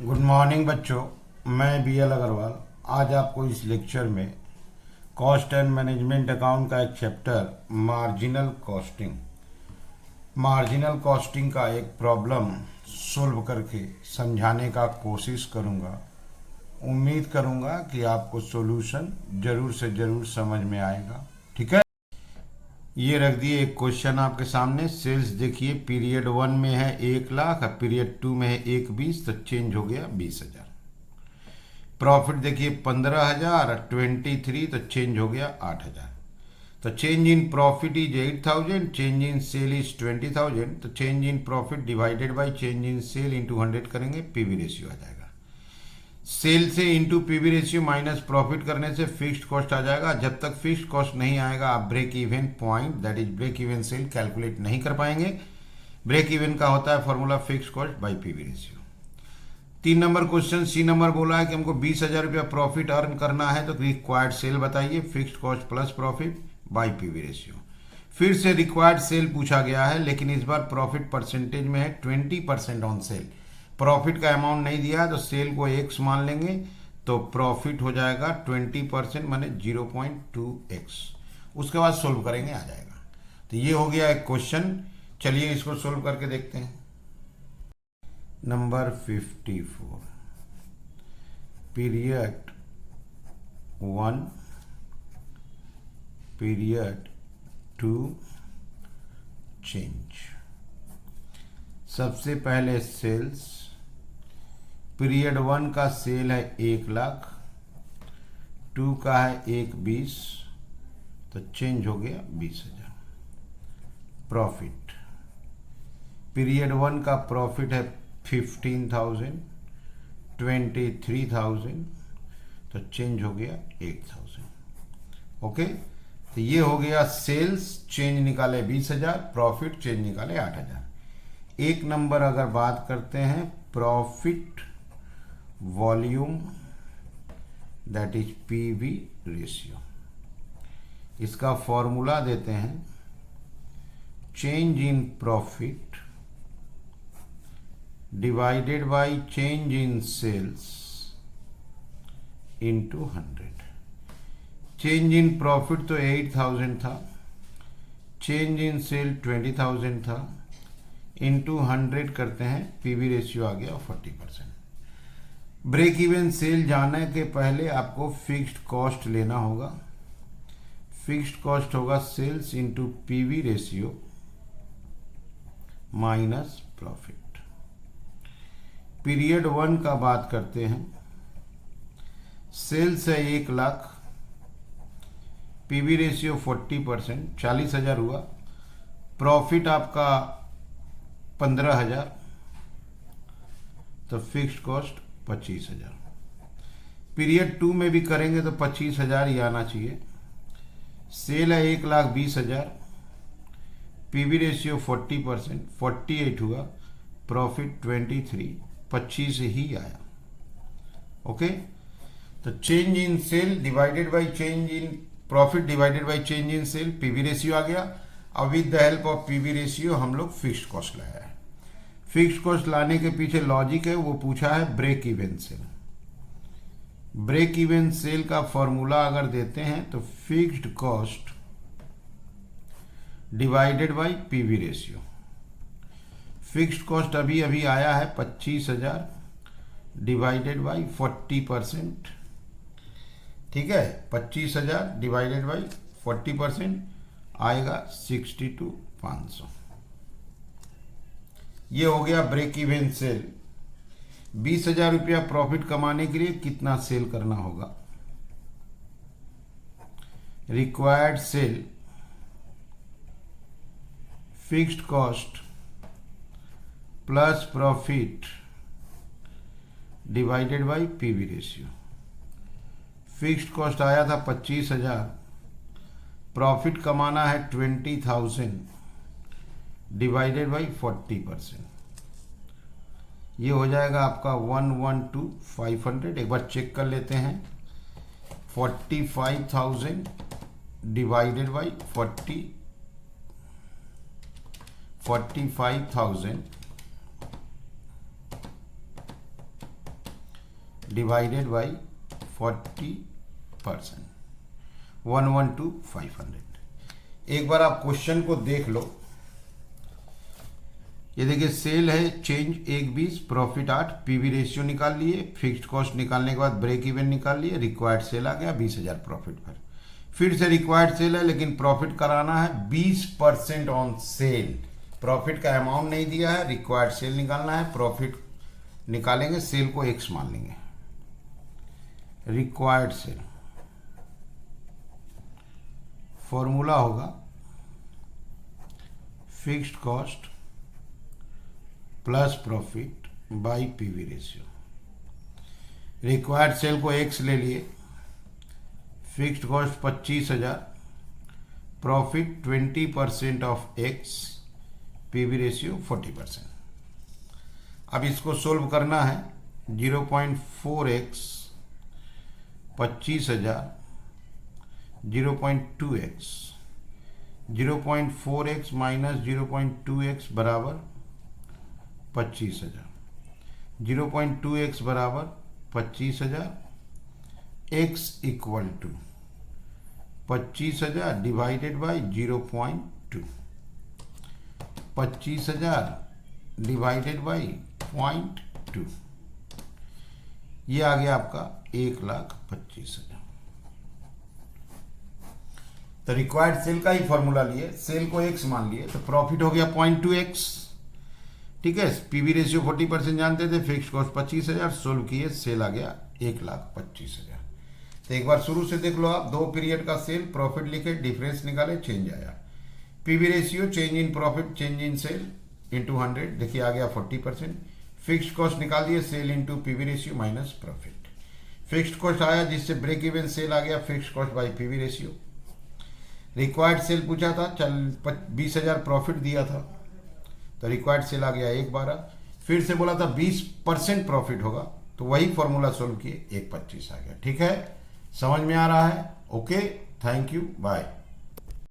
Good morning बच्चों, मैं B L Agarwal आज आपको इस लेक्चर में कॉस्ट एंड मैनेजमेंट अकाउंट का एक चैप्टर मार्जिनल कॉस्टिंग का एक प्रॉब्लम सोल्व करके समझाने का कोशिश करूंगा। उम्मीद करूंगा कि आपको सॉल्यूशन जरूर से जरूर समझ में आएगा। ठीक है, ये रख दिए एक क्वेश्चन आपके सामने। सेल्स देखिए, पीरियड 1 में है 1,00,000 और पीरियड 2 में है 1,20, तो चेंज हो गया 20,000। प्रॉफिट देखिए 15,000 और 23, तो चेंज हो गया 8,000। तो change in profit is 8,000, change in sale is 20,000। तो change in profit divided by change in sale into 100 करेंगे, पीवी रेशियो आ जाएगा। सेल से into PV ratio minus profit करने से फिक्स्ड कॉस्ट आ जाएगा। जब तक फिक्स्ड कॉस्ट नहीं आएगा आप break even point, that is break even sale, calculate नहीं कर पाएंगे। ब्रेक इवन का होता है formula fixed cost by PV ratio. 3 number question, C number बोला है कि हमको 20,000 रुपया प्रॉफिट अर्न करना है, तो रिक्वायर्ड सेल बताइए, fixed cost plus profit by PV ratio. फिर से रिक्वायर्ड सेल पूछा गया है, लेकिन इस बार प्रॉफिट परसेंटेज में है 20% ऑन सेल। प्रॉफिट का अमाउंट नहीं दिया तो सेल को x मान लेंगे, तो प्रॉफिट हो जाएगा 20% माने 0.2x। उसके बाद सोल्व करेंगे, आ जाएगा। तो ये हो गया एक क्वेश्चन। चलिए इसको सोल्व करके देखते हैं। Number 54, period 1, period 2, change. सबसे पहले सेल्स, पीरियड 1 का सेल है 1,00,000, 2 का है 1,20, तो चेंज हो गया 20,000। प्रॉफिट, पीरियड 1 का प्रॉफिट है 15,000, 23,000, तो चेंज हो गया 8,000। ओके, तो ये हो गया सेल्स, चेंज निकाले 20,000, प्रॉफिट चेंज निकाले 8,000। एक नंबर अगर बात करते हैं profit volume, that is PV ratio. इसका फॉर्मूला देते हैं change in profit divided by change in sales into 100। Change in profit तो 8,000 था, चेंज इन सेल 20,000 था, इंटू 100 करते हैं, पीवी रेशियो आ गया 40%। ब्रेक इवन सेल जाने के पहले आपको फिक्स्ड कॉस्ट लेना होगा। फिक्स्ड कॉस्ट होगा sales into PV ratio minus profit. Period 1 का बात करते हैं, सेल्स है 1,00,000, पीवी रेशियो 40%, 40,000 हुआ। प्रॉफिट आपका 15,000, तो फिक्स्ड कॉस्ट 25,000। पीरियड 2 में भी करेंगे तो 25,000 ही आना चाहिए। सेल है 1,20,000, पीवी रेशियो 40%, 48 हुआ। प्रॉफिट 23, 25 ही आया। ओके, तो change in sale divided by change in profit divided by change in sale, PV ratio आ गया। अब with the help of PV ratio हम लोग फिक्स्ड कॉस्ट लाया है। फिक्स्ड कॉस्ट लाने के पीछे लॉजिक है, वो पूछा है break even sale. Break even sale का फॉर्मूला अगर देते हैं तो fixed cost divided by PV ratio. Fixed cost अभी अभी आया है 25,000 डिवाइडेड बाय 40%। ठीक है, 25,000 डिवाइडेड बाई 40% आएगा 62,500। ये हो गया ब्रेक इवन सेल। 20,000 रुपया प्रॉफिट कमाने के लिए कितना सेल करना होगा? Required sale, fixed cost plus profit divided by PV ratio. Fixed cost आया था 25,000, प्रॉफिट कमाना है 20,000 डिवाइडेड बाई 40%। ये हो जाएगा आपका 112,500। एक बार चेक कर लेते हैं। 45,000 डिवाइडेड बाई 45,000 डिवाइडेड बाई 40%, 112,500। एक बार आप क्वेश्चन को देख लो। ये देखिए सेल है, चेंज 1,20, प्रॉफिट 8, पीवी रेशियो निकाल लिए, फिक्स्ड कॉस्ट निकालने के बाद ब्रेक इवन निकाल लिए, रिक्वायर्ड सेल आ गया 20,000 प्रॉफिट पर। फिर से रिक्वायर्ड सेल है लेकिन प्रॉफिट कराना है 20% ऑन सेल। प्रॉफिट का अमाउंट नहीं दिया है, रिक्वायर्ड सेल निकालना है, प्रॉफिट निकालेंगे, सेल को एक्स मान लेंगे। रिक्वायर्ड सेल फॉर्मूला होगा fixed cost plus profit by PV ratio. Required sale को एक्स ले लिए, fixed cost 25,000, profit 20% of X, PV ratio 40%। अब इसको सोल्व करना है। 0.4x 25,000, 0.2x, 0.4x minus 0.2x बराबर 25,000, 0.2x बराबर 25,000, x equal to 25,000 divided by 0.2, 25,000 divided by 0.2, ये आ गया आपका 1,25,000। तो रिक्वायर्ड सेल का ही फॉर्मूला लिए, सेल को x मान लिए, तो प्रॉफिट हो गया 0.2x। ठीक है, पीवी रेशियो 40% जानते थे, फिक्स्ड कॉस्ट 25,000, सोल्व किए, सेल आ गया 1,25,000। तो एक बार शुरू से देख लो आप, 2 पीरियड का सेल, प्रॉफिट लिखे, डिफरेंस निकाले, चेंज आया। PV ratio change in profit change in sale into 100, देखिए आ गया 40%। फिक्स्ड कॉस्ट निकाल दिए, sale into PV ratio minus profit. Fixed cost आया जिससे ब्रेक इवन सेल आ गया, fixed cost by PV ratio. Required sale पूछा था, चल 20,000 प्रॉफिट दिया था, तो रिक्वायर्ड सेल आ गया 1,12। फिर से बोला था 20% प्रॉफिट होगा, तो वही फॉर्मूला सोल्व किए, 1,25 आ गया। ठीक है, समझ में आ रहा है? Okay, thank you, bye.